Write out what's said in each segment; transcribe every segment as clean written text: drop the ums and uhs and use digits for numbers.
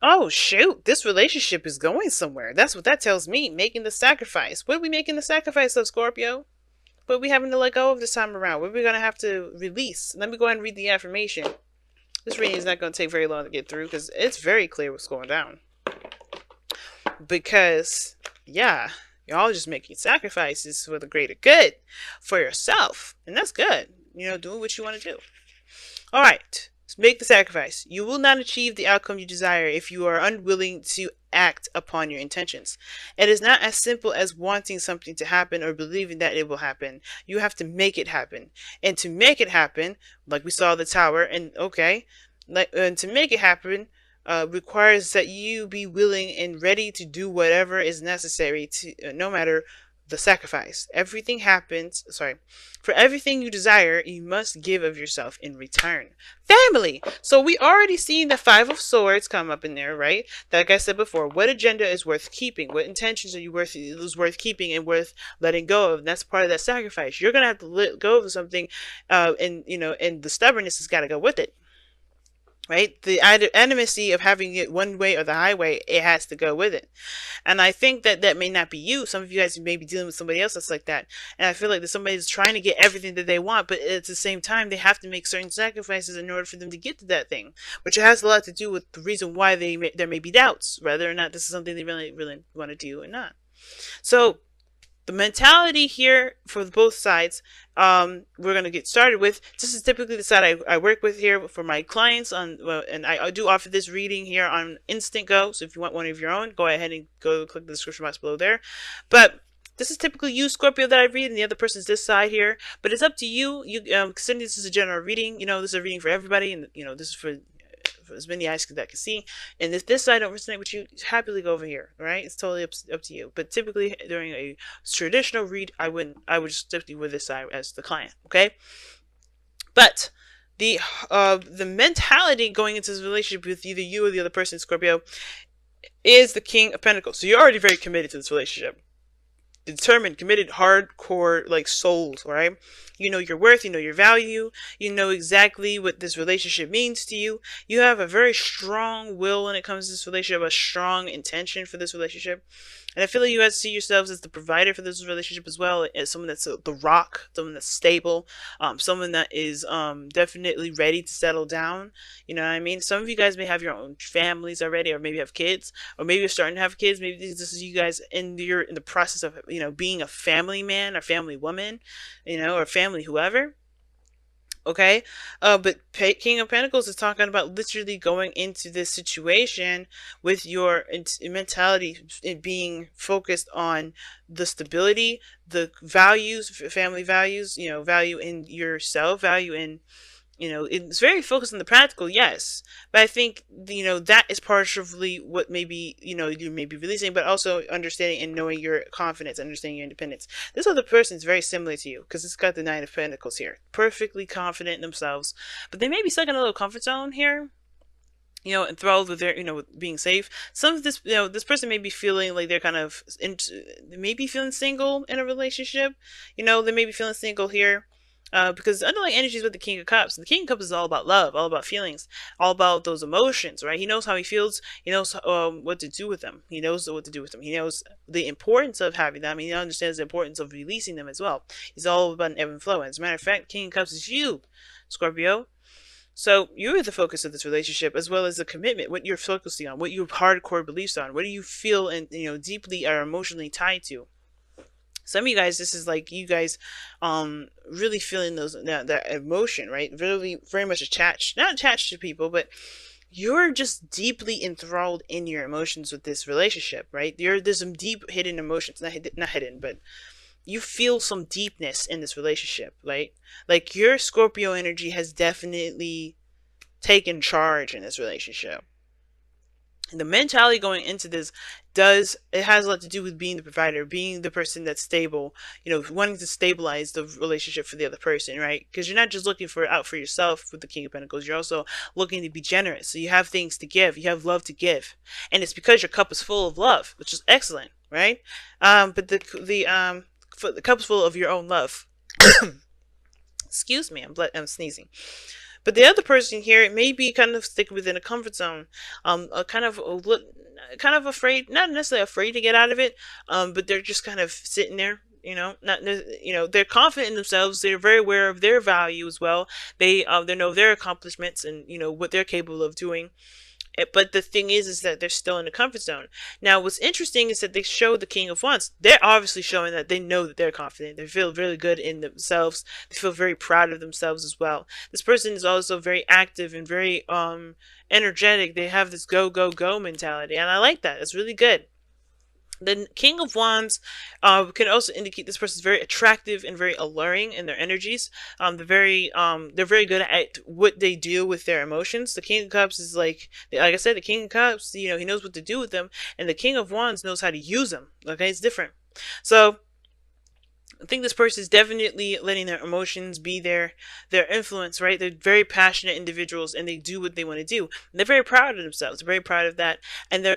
Oh, shoot. This relationship is going somewhere. That's what that tells me. Making the sacrifice. What are we making the sacrifice of, Scorpio? What are we having to let go of this time around? What are we going to have to release? Let me go ahead and read the affirmation. This reading is not going to take very long to get through because it's very clear what's going down. Because, yeah, you're all just making sacrifices for the greater good for yourself. And that's good. Doing what you want to do. All right. Make the sacrifice. You will not achieve the outcome you desire if you are unwilling to act upon your intentions. It is not as simple as wanting something to happen or believing that it will happen. You have to make it happen. And to make it happen, like we saw the tower, and to make it happen, requires that you be willing and ready to do whatever is necessary to, no matter the sacrifice. For everything you desire, you must give of yourself in return. Family. So we already seen the Five of Swords come up in there, right? Like I said before, what agenda is worth keeping? What intentions are you worth keeping and worth letting go of? And that's part of that sacrifice. You're gonna have to let go of something, and the stubbornness has got to go with it. Right? The intimacy of having it one way or the highway, it has to go with it. And I think that may not be you. Some of you guys may be dealing with somebody else that's like that. And I feel like that somebody's trying to get everything that they want, but at the same time, they have to make certain sacrifices in order for them to get to that thing, which has a lot to do with the reason why there may be doubts, whether or not this is something they really, really want to do or not. So, the mentality here for both sides, we're going to get started with. This is typically the side I work with here for my clients and I do offer this reading here on Instant Go. So if you want one of your own, go ahead and go click the description box below there. But this is typically you, Scorpio, that I read, and the other person's this side here. But it's up to you. Considering this is a general reading, this is a reading for everybody, and this is for as many eyes that can see. And if this side don't resonate with you, happily go over here. All right, it's totally up to you. But typically during a traditional read, I would just stick with this side as the client. Okay, but the mentality going into this relationship with either you or the other person, Scorpio, is the King of Pentacles. So you're already very committed to this relationship. Determined, committed, hardcore, like souls, right? You know your worth, you know your value, you know exactly what this relationship means to you. You have a very strong will when it comes to this relationship, a strong intention for this relationship. And I feel like you guys see yourselves as the provider for this relationship as well, as someone that's the rock, someone that's stable, someone that is definitely ready to settle down. You know what I mean? Some of you guys may have your own families already, or maybe have kids, or maybe you're starting to have kids. Maybe this is you guys in the process of being a family man or family woman, or family whoever. Okay, but King of Pentacles is talking about literally going into this situation with your mentality being focused on the stability, the values, family values, value in yourself, value in, it's very focused on the practical, yes. But I think, that is partially what maybe, you may be releasing, but also understanding and knowing your confidence, understanding your independence. This other person is very similar to you because it's got the Nine of Pentacles here. Perfectly confident in themselves, but they may be stuck in a little comfort zone here. Enthralled with their, with being safe. Some of this, this person may be feeling like they're kind of, they may be feeling single in a relationship. They may be feeling single here. Because the underlying energy is with the King of Cups. And the King of Cups is all about love, all about feelings, all about those emotions, right? He knows how he feels. He knows what to do with them. He knows what to do with them. He knows the importance of having them. He understands the importance of releasing them as well. It's all about an ebb and flow. And as a matter of fact, King of Cups is you, Scorpio. So you're the focus of this relationship, as well as the commitment, what you're focusing on, what your hardcore beliefs on, what do you feel and deeply are emotionally tied to. Some of you guys, this is like you guys really feeling that emotion, right? Really very much not attached to people, but you're just deeply enthralled in your emotions with this relationship, right? There's some deep hidden emotions, not hidden, but you feel some deepness in this relationship, right? Like your Scorpio energy has definitely taken charge in this relationship. The mentality going into this has a lot to do with being the provider, being the person that's stable, wanting to stabilize the relationship for the other person, right? Because you're not just looking out for yourself with the King of Pentacles, you're also looking to be generous. So you have things to give, you have love to give, and it's because your cup is full of love, which is excellent, right? But the cup is full of your own love. Excuse me, I'm sneezing. But the other person here, it may be kind of stick within a comfort zone, kind of afraid, not necessarily afraid to get out of it, but they're just kind of sitting there. Not they're confident in themselves. They're very aware of their value as well. They know their accomplishments and what they're capable of doing. But the thing is that they're still in the comfort zone. Now, what's interesting is that they show the King of Wands. They're obviously showing that they know that they're confident. They feel really good in themselves. They feel very proud of themselves as well. This person is also very active and very energetic. They have this go go go mentality, and I like that. It's really good. The King of Wands can also indicate this person is very attractive and very alluring in their energies. They're very good at what they do with their emotions. The King of Cups is like I said, the King of Cups, he knows what to do with them, and the King of Wands knows how to use them. Okay, it's different. So I think this person is definitely letting their emotions be their influence, right? They're very passionate individuals and they do what they want to do. And they're very proud of themselves. They're very proud of that, and they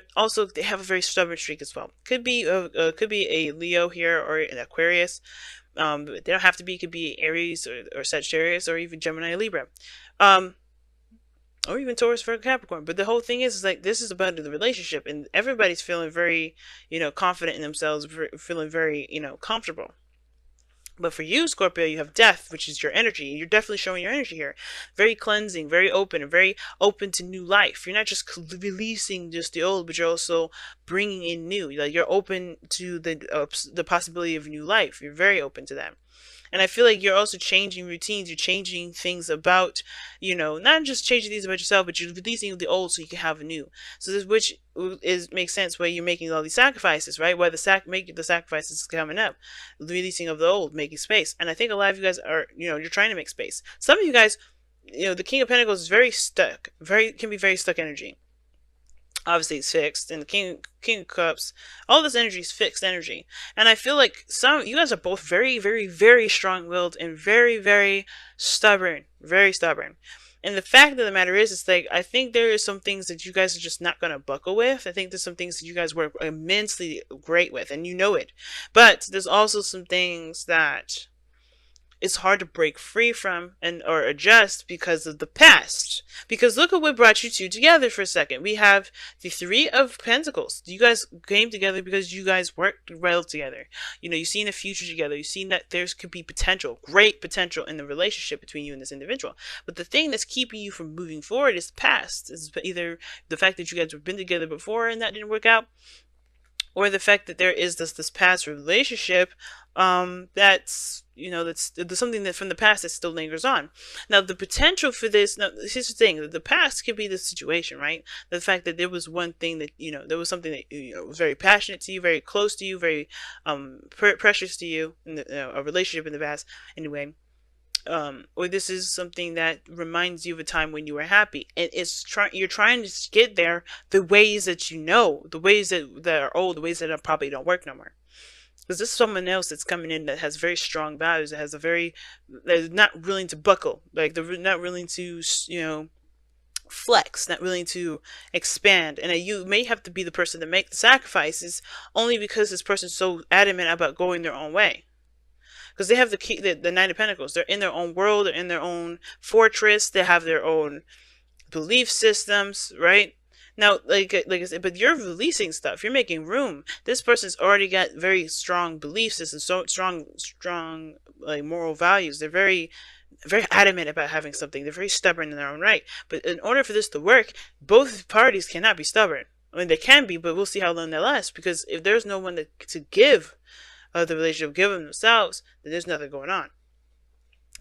have a very stubborn streak as well. Could be a Leo here or an Aquarius. They don't have to be. It could be Aries or Sagittarius or even Gemini or Libra. Or even Taurus, Virgo, Capricorn. But the whole thing is like this is about the relationship, and everybody's feeling very, confident in themselves, feeling very, comfortable. But for you, Scorpio, you have death, which is your energy. You're definitely showing your energy here. Very cleansing, very open, and very open to new life. You're not just releasing just the old, but you're also bringing in new. Like you're open to the possibility of new life. You're very open to that. And I feel like you're also changing routines. You're changing things about, not just changing things about yourself, but you're releasing the old so you can have a new. So this, which makes sense where you're making all these sacrifices, right? Where the sacrifices coming up, the releasing of the old, making space. And I think a lot of you guys are, you're trying to make space. Some of you guys, the King of Pentacles is very stuck, can be very stuck energy. Obviously it's fixed, and the King of Cups, all this energy is fixed energy. And I feel like you guys are both very, very, very strong-willed and very, very stubborn. Very stubborn. And the fact of the matter is, it's like I think there is some things that you guys are just not gonna buckle with. I think there's some things that you guys work immensely great with, and you know it. But there's also some things that it's hard to break free from or adjust because of the past. Because look at what brought you two together for a second. We have the Three of Pentacles. You guys came together because you guys worked well together. You've seen the future together. You've seen that there could be potential, great potential in the relationship between you and this individual. But the thing that's keeping you from moving forward is the past. It's either the fact that you guys have been together before and that didn't work out, or the fact that there is this past relationship that's there's something that from the past that still lingers on. Now the potential for this, now here's the thing, the past could be the situation, right? The fact that there was one thing that there was something that was very passionate to you, very close to you, very precious to you in a relationship in the past anyway. Or this is something that reminds you of a time when you were happy, and you're trying to get there the ways that the ways that are old, the ways that probably don't work no more. Because this is someone else that's coming in that has very strong values, that has they're not willing to buckle, like they're not willing to flex, not willing to expand, and that you may have to be the person to make the sacrifices only because this person's so adamant about going their own way. Because they have the Knight of Pentacles. They're in their own world. They're in their own fortress. They have their own belief systems, right? Now, like I said, but you're releasing stuff. You're making room. This person's already got very strong belief systems, so strong like moral values. They're very, very adamant about having something. They're very stubborn in their own right. But in order for this to work, both parties cannot be stubborn. I mean, they can be, but we'll see how long they last. Because if there's no one to give the relationship, give them themselves, then there's nothing going on.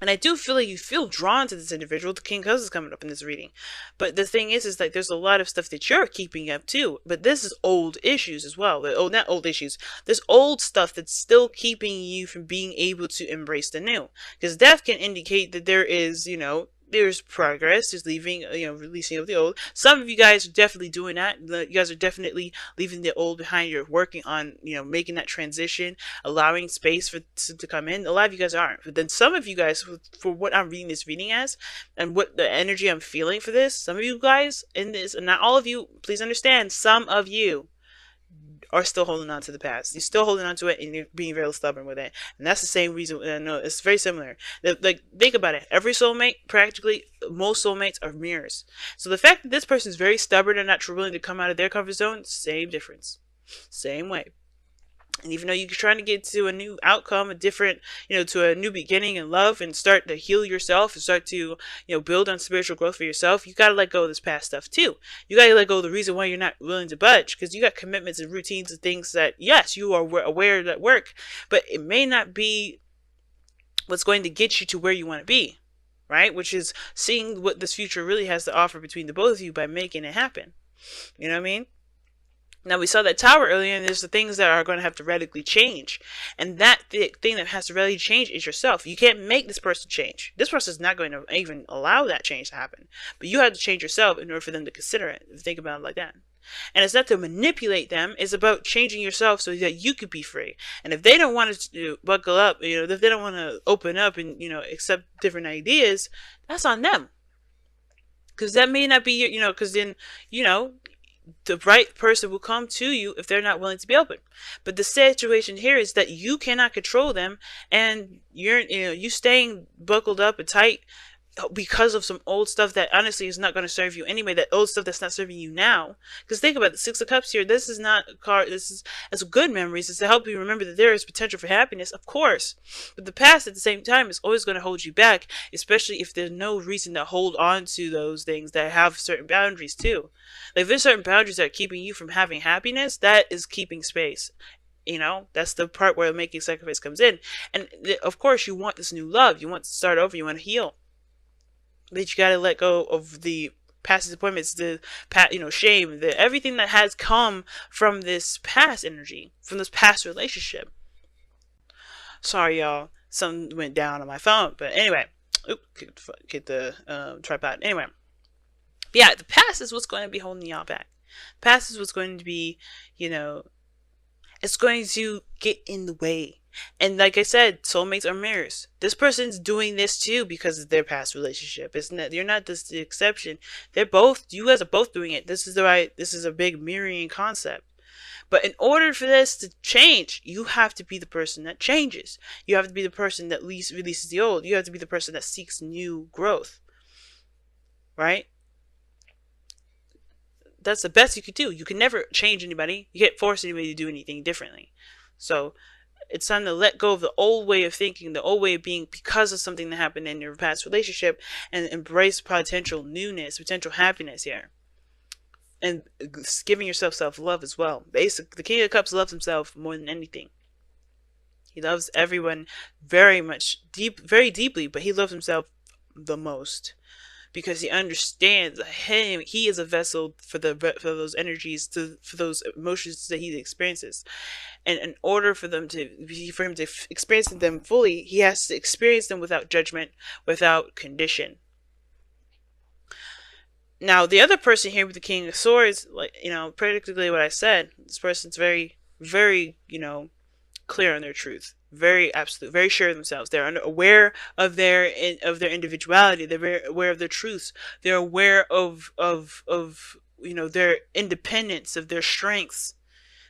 And I do feel like you feel drawn to this individual. The King of Cups is coming up in this reading. But the thing is like there's a lot of stuff that you're keeping up too. But this is old issues as well. Not old issues. There's old stuff that's still keeping you from being able to embrace the new. Because death can indicate that there is, there's progress, there's leaving, releasing of the old. Some of you guys are definitely doing that. You guys are definitely leaving the old behind. You're working on, making that transition, allowing space to come in. A lot of you guys aren't. But then some of you guys, for what I'm reading this reading as, and what the energy I'm feeling for this, some of you guys in this, and not all of you, please understand, some of you are still holding on to the past. You're still holding on to it, and you're being very stubborn with it. And that's the same reason. No, it's very similar. Like, think about it. Every soulmate, practically, most soulmates are mirrors. So the fact that this person is very stubborn and not willing to come out of their comfort zone, same difference. Same way. And even though you're trying to get to a new outcome, a different, to a new beginning in love, and start to heal yourself and start to, build on spiritual growth for yourself, you got to let go of this past stuff too. You got to let go of the reason why you're not willing to budge, because you got commitments and routines and things that, yes, you are aware that work, but it may not be what's going to get you to where you want to be, right? Which is seeing what this future really has to offer between the both of you by making it happen. You know what I mean? Now, we saw that tower earlier, and there's the things that are going to have to radically change. And that thing that has to radically change is yourself. You can't make this person change. This person is not going to even allow that change to happen. But you have to change yourself in order for them to consider it. Think about it like that. And it's not to manipulate them. It's about changing yourself so that you could be free. And if they don't want to buckle up, if they don't want to open up and, accept different ideas, that's on them. Because that may not be, because then, the right person will come to you if they're not willing to be open. But the situation here is that you cannot control them, and you staying buckled up and tight because of some old stuff that honestly is not going to serve you anyway. That old stuff that's not serving you now. Because think about the Six of Cups here. This is not a card. It's good memories. It's to help you remember that there is potential for happiness, of course. But the past at the same time is always going to hold you back, especially if there's no reason to hold on to those things that have certain boundaries too. Like, if there's certain boundaries that are keeping you from having happiness, that is keeping space. That's the part where making sacrifice comes in. And of course, you want this new love. You want to start over. You want to heal. But you gotta let go of the past disappointments, the shame, everything that has come from this past energy, from this past relationship. Sorry, y'all. Something went down on my phone, but anyway, get the tripod. Anyway, but yeah, the past is what's going to be holding y'all back. The past is what's going to be, it's going to get in the way. And like I said, soulmates are mirrors. This person's doing this too because of their past relationship. You're not just the exception. You guys are both doing it. This is a big mirroring concept. But in order for this to change, you have to be the person that changes. You have to be the person that releases the old. You have to be the person that seeks new growth. Right? That's the best you could do. You can never change anybody. You can't force anybody to do anything differently. So it's time to let go of the old way of thinking, the old way of being because of something that happened in your past relationship, and embrace potential newness, potential happiness here. And giving yourself self-love as well. Basically, the King of Cups loves himself more than anything. He loves everyone very very deeply, but he loves himself the most. Because he understands he is a vessel for those energies, for those emotions that he experiences. And in order for him to experience them fully, he has to experience them without judgment, without condition. Now, the other person here with the King of Swords, practically what I said, this person's very, very, clear on their truth. Very absolute, very sure of themselves. They're aware of their individuality. They're very aware of their truths. They're aware of their independence, of their strengths.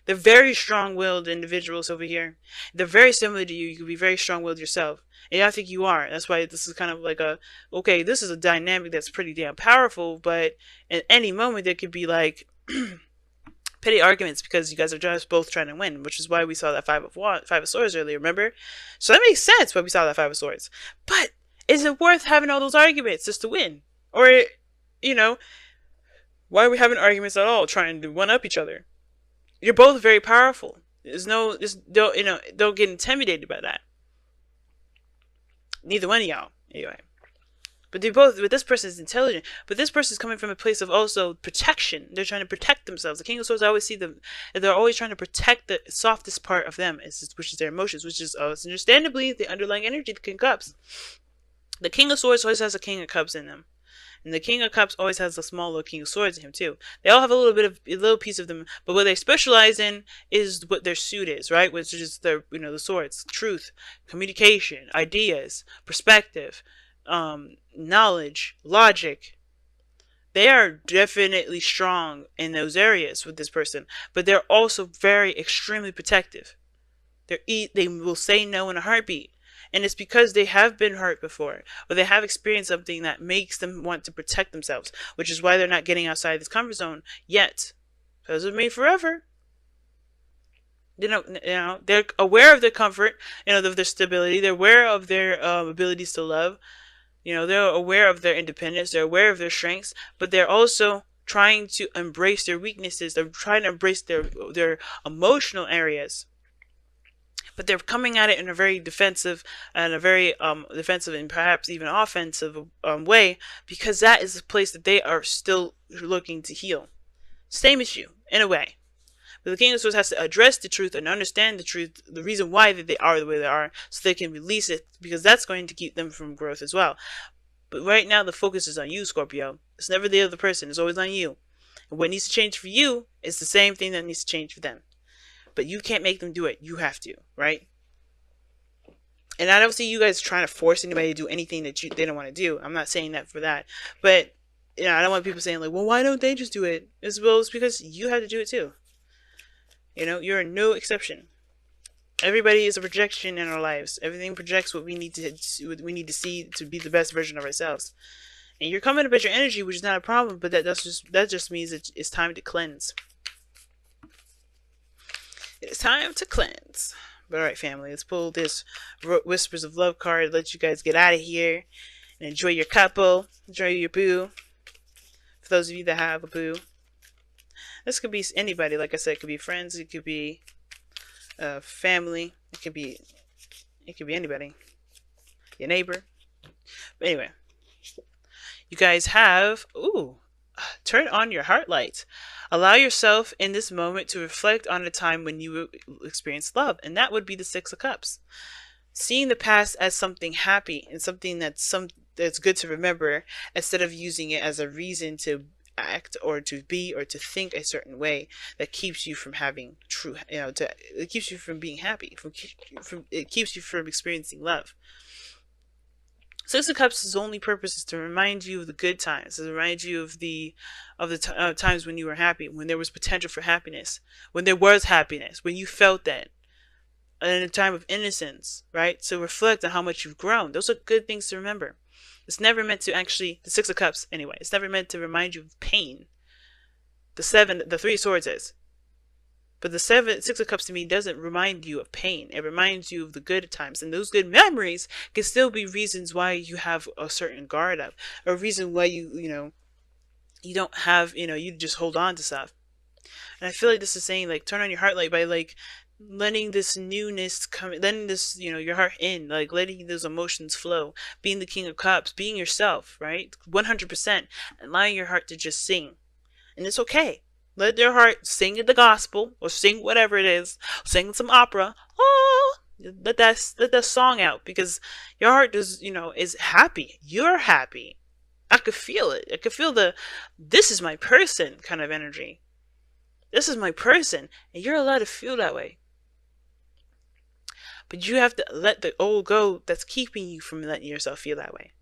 They're very strong-willed individuals over here. They're very similar to you. You can be very strong-willed yourself. And I think you are. That's why this is kind of like this is a dynamic that's pretty damn powerful, but at any moment there could be like petty arguments because you guys are just both trying to win, which is why we saw that Five of Swords earlier, remember? So that makes sense why we saw that Five of Swords. But is it worth having all those arguments just to win? Or, why are we having arguments at all, trying to one-up each other? You're both very powerful. Don't get intimidated by that. Neither one of y'all, anyway. But this person is intelligent. But this person is coming from a place of also protection. They're trying to protect themselves. The King of Swords, I always see them, they're always trying to protect the softest part of them, which is their emotions, which is understandably the underlying energy, the King of Cups. The King of Swords always has a King of Cups in them. And the King of Cups always has a small little King of Swords in him too. They all have a little piece of them, but what they specialize in is what their suit is, right? Which is the swords, truth, communication, ideas, perspective, knowledge, logic, They are definitely strong in those areas with this person, but they're also very extremely protective. They will say no in a heartbeat. And it's because they have been hurt before, or they have experienced something that makes them want to protect themselves, which is why they're not getting outside this comfort zone yet. Doesn't mean forever. They're aware of their comfort, of their stability. They're aware of their abilities to love. They're aware of their independence. They're aware of their strengths, but they're also trying to embrace their weaknesses. They're trying to embrace their emotional areas, but they're coming at it in a very defensive and a very defensive and perhaps even offensive way, because that is the place that they are still looking to heal. Same as you, in a way. But the King of Swords has to address the truth and understand the truth, the reason why that they are the way they are, so they can release it, because that's going to keep them from growth as well. But right now, the focus is on you, Scorpio. It's never the other person. It's always on you. And what needs to change for you is the same thing that needs to change for them. But you can't make them do it. You have to, right? And I don't see you guys trying to force anybody to do anything that they don't want to do. I'm not saying that for that. But, I don't want people saying, like, well, why don't they just do it? It's because you have to do it too. You're no exception. Everybody is a projection in our lives. Everything projects what we need to see to be the best version of ourselves. And you're coming up at your energy, which is not a problem, but that just means it's time to cleanse. It's time to cleanse. But alright, family, let's pull this Whispers of Love card, let you guys get out of here and enjoy your couple, enjoy your boo. For those of you that have a boo. This could be anybody, like I said. It could be friends, it could be family, it could be anybody. Your neighbor. But anyway, you guys have, turn on your heart light. Allow yourself in this moment to reflect on a time when you experienced love, and that would be the Six of Cups. Seeing the past as something happy and something that's good to remember, instead of using it as a reason to act or to be or to think a certain way that keeps you from having it keeps you from being happy, it keeps you from experiencing love. Six of Cups' only purpose is to remind you of the good times, to remind you of the times when you were happy, when there was potential for happiness, when there was happiness, when you felt that, in a time of innocence, right? To reflect on how much you've grown. Those are good things to remember. It's never meant to the Six of Cups anyway, it's never meant to remind you of pain. The Three of Swords is. But the Six of Cups to me doesn't remind you of pain. It reminds you of the good times. And those good memories can still be reasons why you have a certain guard up. Or a reason why you don't have, you just hold on to stuff. And I feel like this is saying, like, turn on your heart light by, like, letting this newness come, letting this, your heart in, like, letting those emotions flow. Being the King of Cups, being yourself, right? 100%. Allowing your heart to just sing. And it's okay. Let their heart sing the gospel or sing whatever it is. Sing some opera. Oh, let that song out, because your heart is happy. You're happy. I could feel it. I could feel this is my person kind of energy. This is my person, and you're allowed to feel that way. But you have to let the old go that's keeping you from letting yourself feel that way.